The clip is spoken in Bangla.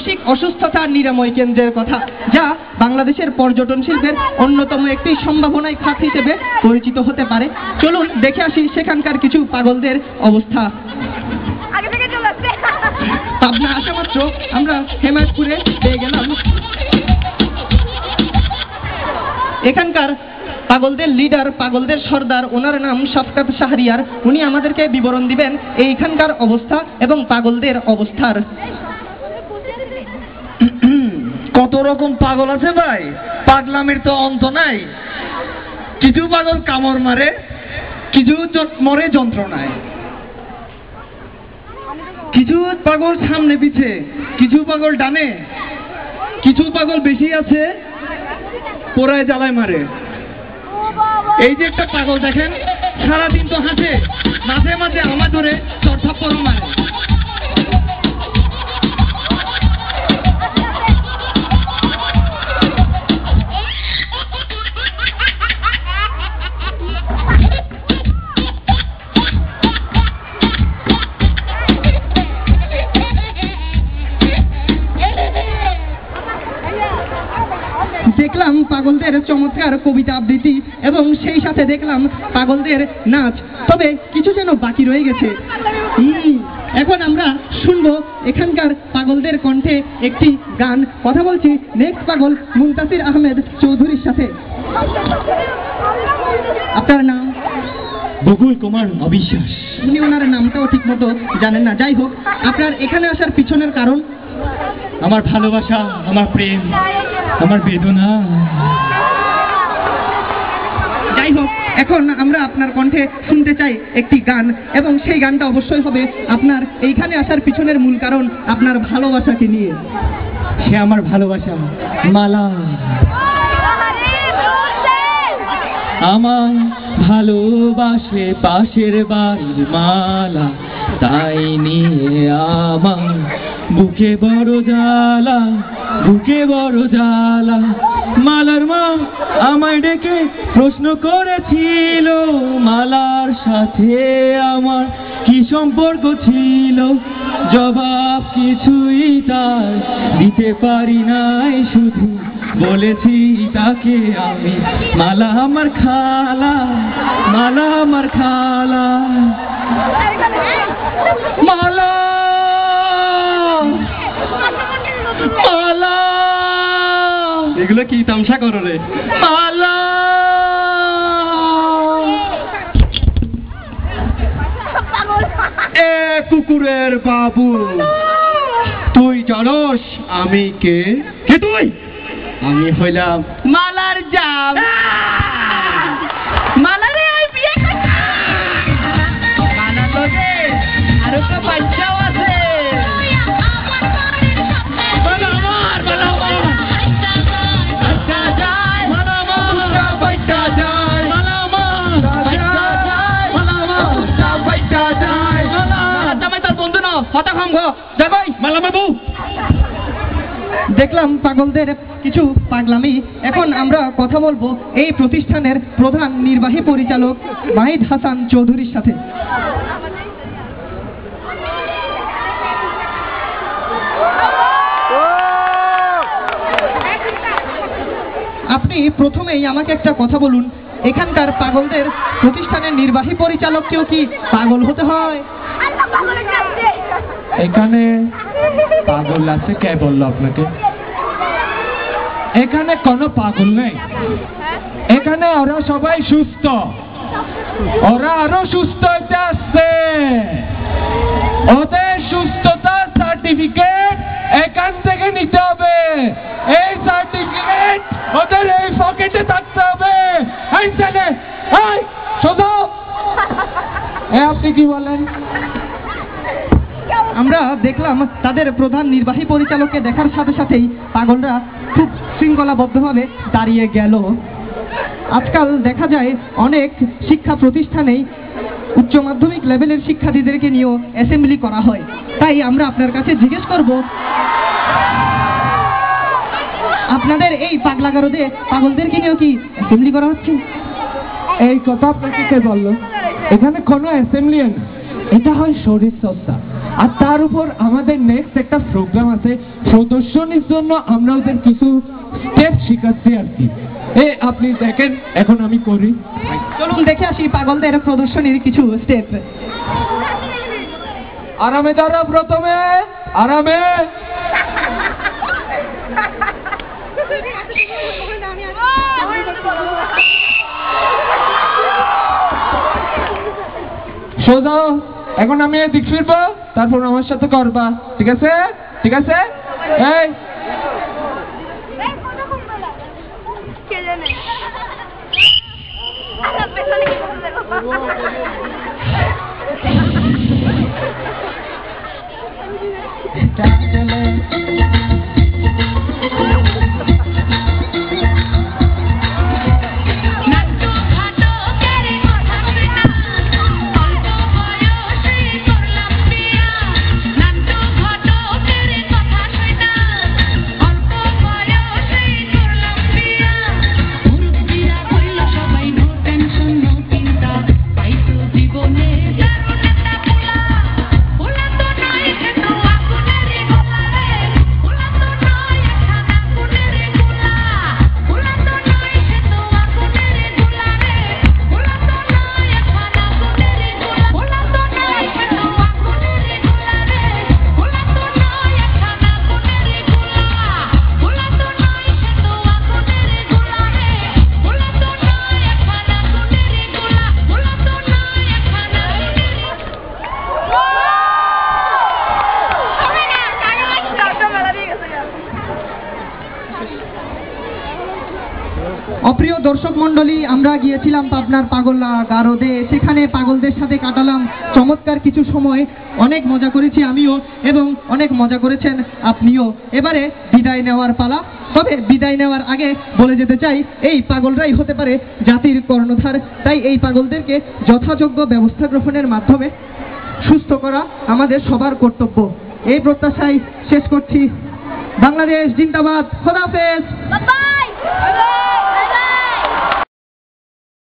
মানসিক অসুস্থতা নিরাময় কেন্দ্রের কথা, যা বাংলাদেশের পর্যটন শিল্পের অন্যতম একটি সম্ভাবনায় খাত হিসেবে পরিচিত হতে পারে। চলুন দেখে আসি সেখানকার কিছু পাগলদের অবস্থা। পাবনা আসা মাত্র আমরা হেমায়তপুরে পেয়ে গেলাম এখানকার পাগলদের লিডার, পাগলদের সর্দার, ওনার নাম শফকাত শাহরিয়ার। উনি আমাদেরকে বিবরণ দিবেন এইখানকার অবস্থা এবং পাগলদের অবস্থার। কত রকম পাগল আছে ভাই, পাগলামির তো অন্ত নাই। কিছু পাগল কামড় মারে, কিছু মরে যন্ত্রণায়, কিছু পাগল সামনে পিছে, কিছু পাগল ডানে, কিছু পাগল বেশি আছে পোড়ায় জ্বালায় মারে। এই যে একটা পাগল দেখেন, সারাদিন তো হাসে, মাঝে মাঝে আমার ধরে চড়থাপ্পড় মারে। দেখলাম পাগলদের চমৎকার কবিতা আবৃত্তি এবং সেই সাথে দেখলাম পাগলদের নাচ, তবে কিছু যেন বাকি রয়ে গেছে। এখন আমরা শুনবো এখানকার পাগলদের কণ্ঠে একটি গান। কথা বলছি নেক্সট পাগল মুনতাসির আহমেদ চৌধুরীর সাথে। আপনার নাম? বকুল কুমার অবিশ্বাস। উনি ওনার নামটাও ঠিক মতো জানেন না। যাই হোক, আপনার এখানে আসার পিছনের কারণ? আমার ভালোবাসা, আমার প্রেম, আমার বেদনা। যাই হোক, এখন আমরা আপনার কণ্ঠে শুনতে চাই একটি গান, এবং সেই গানটা অবশ্যই হবে আপনার এইখানে আসার পিছনের মূল কারণ, আপনার ভালোবাসাকে নিয়ে। সে আমার ভালোবাসা মালা, আমার ভালোবাসে পাশের বাড়ির মালা, তাই নিয়ে আমার বুকে বড় জ্বালা, বুকে বড় জ্বালা। মালার মা আমায় ডেকে প্রশ্ন করেছিল, মালার সাথে আমার কি সম্পর্ক ছিল। জবাব কিছুই তার দিতে পারি নাই, শুধু বলেছি তাকে আমি মালা আমার খালা, মালা আমার খালা। মালা মালা, এগুলো কি তামসা করো রে? মালা এ কুকুরের বাবু, তুই জানোস আমি কে? কে তুই? আমি হইলাম মালার জাম। মালারে আই বিয়ে মালা তোকে আর একটা বাচ্চাও আছে। দেখলাম পাগলদের কিছু পাগলামি। এখন আমরা কথা বলবো এই প্রতিষ্ঠানের প্রধান নির্বাহী পরিচালক মাহিদ হাসান চৌধুরীর সাথে। আপনি প্রথমেই আমাকে একটা কথা বলুন, এখানকার পাগলদের প্রতিষ্ঠানের নির্বাহী পরিচালককেও কি পাগল হতে হয়? এখানে পাগল আছে কে বললো আপনাকে? এখানে কোনো পাগল নেই, এখানে ওরা সবাই সুস্থ, ওরা আরো সুস্থ হতে আসছে। ওদের সুস্থতার সার্টিফিকেট এখান থেকে নিতে হবে। এই সার্টিফিকেট ওদের এই পকেটে থাকতে হবে। এই ছেলে, এই শোনো, আপনি কি বলেন? আমরা দেখলাম তাদের প্রধান নির্বাহী পরিচালককে দেখার সাথে সাথেই পাগলরা খুব শৃঙ্খলাবদ্ধভাবে দাঁড়িয়ে গেল। আজকাল দেখা যায় অনেক শিক্ষা প্রতিষ্ঠানেই উচ্চ মাধ্যমিক লেভেলের শিক্ষার্থীদেরকে নিয়েও অ্যাসেম্বলি করা হয়। তাই আমরা আপনার কাছে জিজ্ঞেস করব, আপনাদের এই পাগলাগারদে পাগলদেরকে নিয়েও কি অ্যাসেম্বলি করা হচ্ছে? এই কথা আপনাকে কে বললো? এখানে কোনো অ্যাসেম্বলি না, এটা হয় শরীর চর্চা। আর তার উপর আমাদের নেক্সট একটা প্রোগ্রাম আছে, প্রদর্শনীর জন্য আমরা ওদের কিছু স্টেপ শিখাচ্ছি আর কি। আপনি দেখেন, এখন আমি করি। চলুন দেখে আসি পাগলদের প্রদর্শনীর কিছু স্টেপ। আরামে দাঁড়া, প্রথমে আরামে। সোজা, এখন আমি এদিক ফিরবো, তারপর আমার সাথে করবা, ঠিক আছে? ঠিক আছে? এই অপ্রিয় দর্শক মণ্ডলী, আমরা গিয়েছিলাম পাবনার পাগলা গারদে। সেখানে পাগলদের সাথে কাটালাম চমৎকার কিছু সময়, অনেক মজা করেছি আমিও এবং অনেক মজা করেছেন আপনিও। এবারে বিদায় নেওয়ার পালা। তবে বিদায় নেওয়ার আগে বলে যেতে চাই, এই পাগলরাই হতে পারে জাতির কর্ণধার। তাই এই পাগলদেরকে যথাযোগ্য ব্যবস্থা গ্রহণের মাধ্যমে সুস্থ করা আমাদের সবার কর্তব্য। এই প্রত্যাশায় শেষ করছি। বাংলাদেশ জিন্দাবাদ, খোদাহাফেজ।